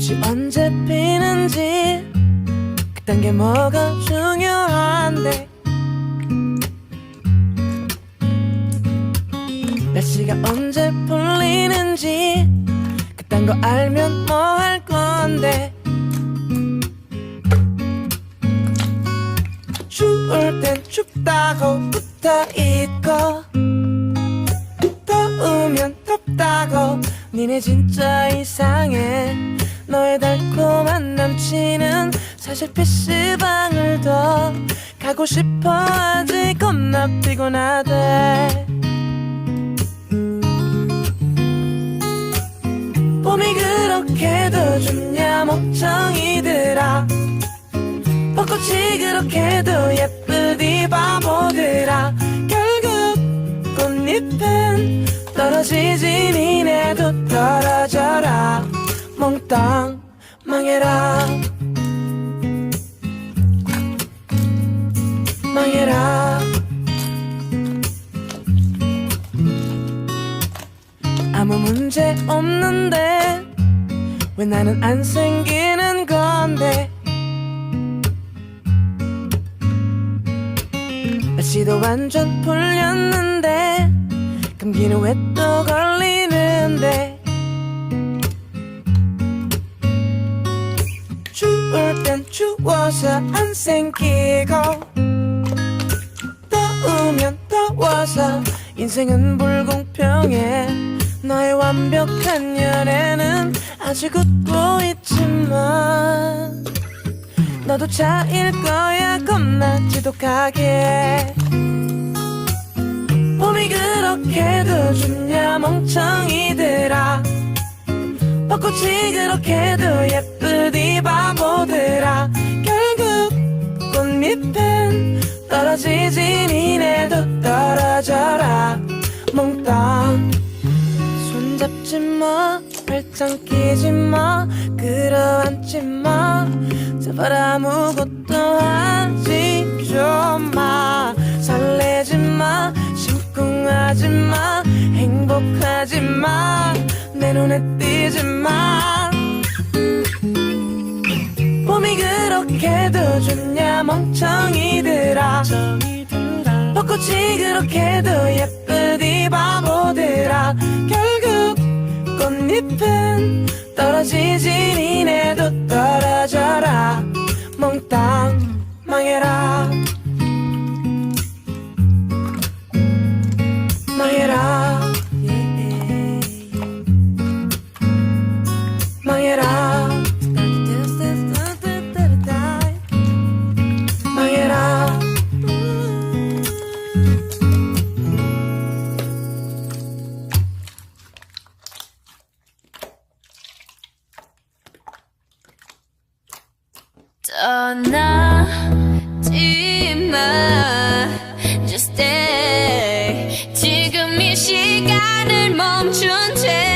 꽃이 언제 피는지 그딴 게 뭐가 중요한데 날씨가 언제 풀리는지 그딴 거 알면 뭐 할 건데 추울 땐 춥다고 붙어있고 더우면 덥다고 니네 진짜 이상해 너의 달콤한 남친은 사실 PC방을 더 가고 싶어 하지 겁나 피곤하대 봄이 그렇게도 좋냐 멍청이들아 벚꽃이 그렇게도 예쁘디 바보들아 결국 꽃잎은 떨어지지 니네도 떨어져라 몽땅 망해라 망해라 아무 문제 없는데 왜 나는 안 생기는 건데 날씨도 완전 풀렸는데 감기는 왜 또 걸리는데 추울 땐 추워서 안 생기고 더우면 더워서 인생은 불공평해 너의 완벽한 연애는 아직 웃고 있지만 너도 차일 거야 겁나 지독하게 봄이 그렇게도 좋냐 멍청이들아 벚꽃이 그렇게도 예쁘디 바보들아 결국 꽃잎은 떨어지지 니네도 떨어져라 몽땅 손잡지 마 발짱 끼지 마 끌어안지 마 제발 아무것도 하지 좀 마 설레지 마 심쿵하지 마 행복하지 마 내 눈에 띄지 마 봄이 그렇게도 좋냐 멍청이들아 벚꽃이 그렇게도 예쁘디 바보들아 결국 꽃잎은 떨어지지 니네도 떨어져라 몽땅 망해라 망해라 망해라 망해라 떠나지 마 Just stay 지금 이 시간을 멈춘 채